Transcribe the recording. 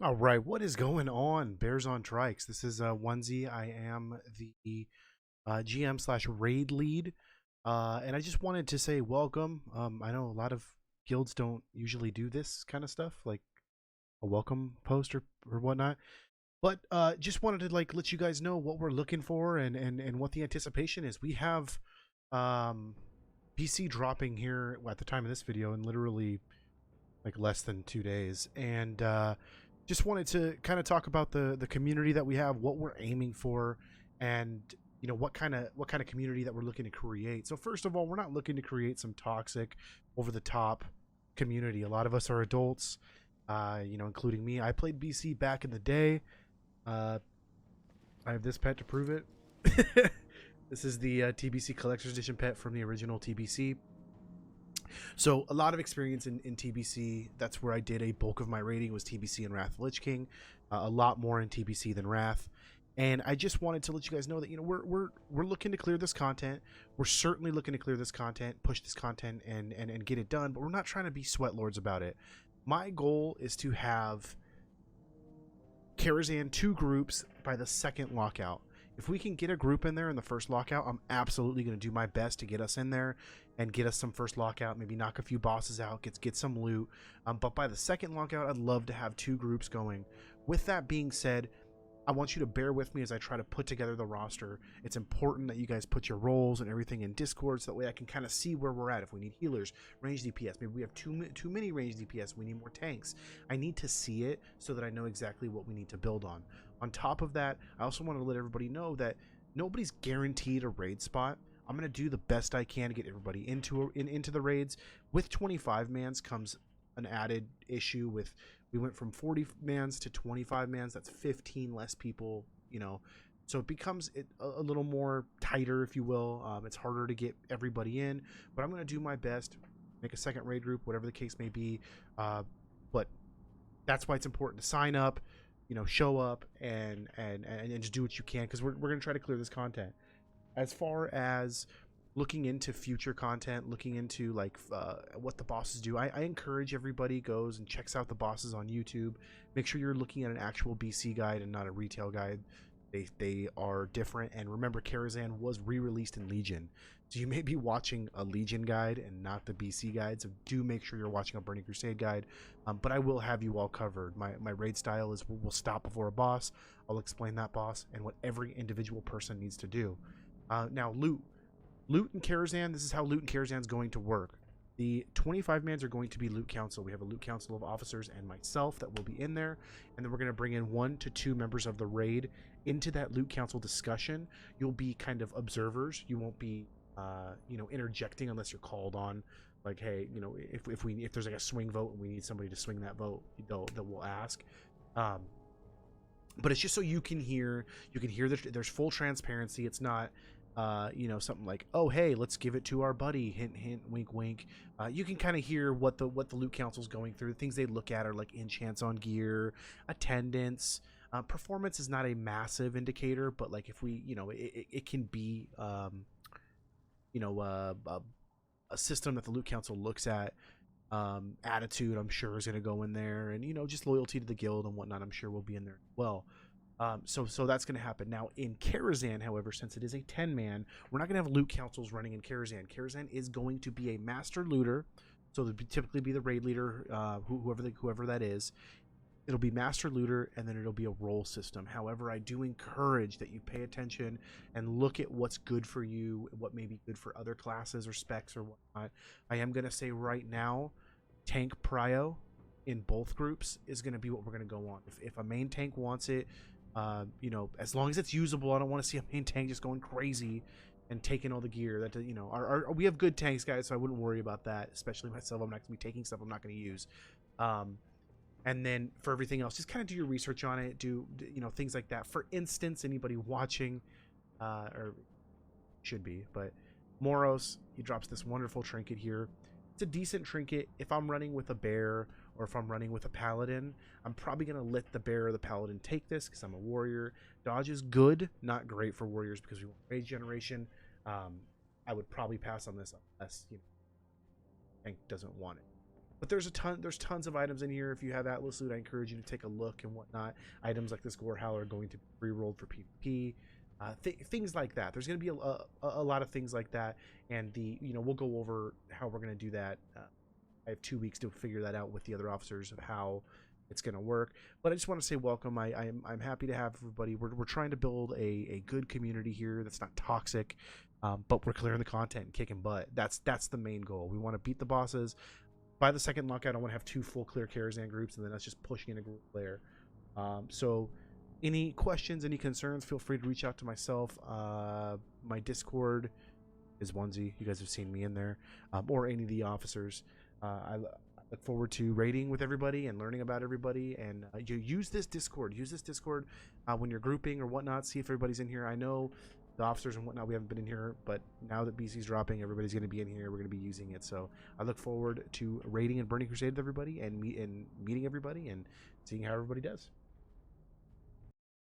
All right, what is going on, Bears on Trikes? This is Onesie. I am the GM slash raid lead, and I just wanted to say welcome. I know a lot of guilds don't usually do this kind of stuff, like a welcome post or whatnot, but just wanted to like let you guys know what we're looking for and what the anticipation is. We have PC dropping here at the time of this video in literally like less than 2 days, and just wanted to kind of talk about the community that we have, what we're aiming for, and what kind of community that we're looking to create. So first of all, we're not looking to create some toxic, over the top community. A lot of us are adults, including me. I played BC back in the day. Uh, I have this pet to prove it. This is the TBC Collector's Edition pet from the original TBC. So a lot of experience in TBC. That's where I did a bulk of my rating, was TBC and Wrath of the Lich King. A lot more in TBC than Wrath. And I just wanted to let you guys know that we're looking to clear this content. We're certainly looking to clear this content, push this content, and get it done. But we're not trying to be sweat lords about it. My goal is to have Karazhan 2 groups by the second lockout. If we can get a group in there in the first lockout, I'm absolutely going to do my best to get us in there and get us some first lockout, maybe knock a few bosses out, get some loot. But by the second lockout, I'd love to have 2 groups going. With that being said, I want you to bear with me as I try to put together the roster. It's important that you guys put your roles and everything in Discord, so that way I can kind of see where we're at. If we need healers, range DPS, maybe we have too many range DPS, we need more tanks. I need to see it so that I know exactly what we need to build on. On top of that, I also want to let everybody know that nobody's guaranteed a raid spot. I'm going to do the best I can to get everybody into the raids. With 25 mans comes an added issue with, we went from 40 mans to 25 mans. That's 15 less people, so it becomes a little more tighter, if you will. It's harder to get everybody in, but I'm going to do my best, make a second raid group, whatever the case may be. But that's why it's important to sign up, show up and just do what you can, because we're going to try to clear this content. As far as looking into future content, looking into like what the bosses do, I encourage everybody goes and checks out the bosses on YouTube. Make sure you're looking at an actual BC guide and not a retail guide. They are different. And remember, Karazhan was re-released in Legion, so you may be watching a Legion guide and not the BC guide. So do make sure you're watching a Burning Crusade guide. But I will have you all covered. My raid style is we'll stop before a boss. I'll explain that boss and what every individual person needs to do. Now, loot in Karazhan, this is how loot in Karazhan is going to work. The 25 mans are going to be loot council. We have a loot council of officers and myself that will be in there, and then we're going to bring in 1 to 2 members of the raid into that loot council discussion. You'll be kind of observers. You won't be interjecting unless you're called on. Like, hey, if there's like a swing vote and we need somebody to swing that vote, we'll ask. But it's just so you can hear that there's full transparency. It's not something like, oh hey, let's give it to our buddy, hint hint, wink wink. You can kind of hear what the loot council's going through. The things they look at are like enchants on gear, attendance. Performance is not a massive indicator, but like if we, it can be a system that the loot council looks at. Attitude, I'm sure, is going to go in there, and just loyalty to the guild and whatnot, I'm sure will be in there as well. So that's going to happen. Now in Karazhan, however, since it is a 10-man, we're not going to have loot councils running in Karazhan. Karazhan is going to be a master looter, so there'll typically be the raid leader, whoever that is. It'll be master looter, and then it'll be a role system. However, I do encourage that you pay attention and look at what's good for you, what may be good for other classes or specs or whatnot. I am going to say right now, tank prio in both groups is going to be what we're going to go on. If a main tank wants it, as long as it's usable, I don't want to see a main tank just going crazy and taking all the gear. That we have good tanks, guys, so I wouldn't worry about that. Especially myself, I'm not going to be taking stuff I'm not going to use. And then for everything else, just kind of do your research on it. Do things like that. For instance, anybody watching, or should be, but Moros, he drops this wonderful trinket here. It's a decent trinket. If I'm running with a bear or if I'm running with a paladin, I'm probably going to let the bear or the paladin take this because I'm a warrior. Dodge is good, not great for warriors because we want rage generation. I would probably pass on this unless tank doesn't want it. But there's tons of items in here. If you have Atlas loot, I encourage you to take a look and whatnot. Items like this Gore Howler are going to be re-rolled for PvP. Things like that. There's going to be a lot of things like that, and we'll go over how we're going to do that. I have 2 weeks to figure that out with the other officers of how it's going to work. But I just want to say welcome. I'm happy to have everybody. We're trying to build a good community here that's not toxic, but we're clearing the content and kicking butt. That's the main goal. We want to beat the bosses. By the second lockout, I want to have 2 full clear Karazhan groups, and then that's just pushing in a group player. So any questions, any concerns, feel free to reach out to myself. My Discord is Onesie. You guys have seen me in there, or any of the officers. I look forward to raiding with everybody and learning about everybody. And you use this Discord. Use this Discord when you're grouping or whatnot. See if everybody's in here. I know the officers and whatnot, we haven't been in here, but now that BC's dropping, everybody's going to be in here. We're going to be using it. So I look forward to raiding and Burning Crusade with everybody and meeting everybody and seeing how everybody does.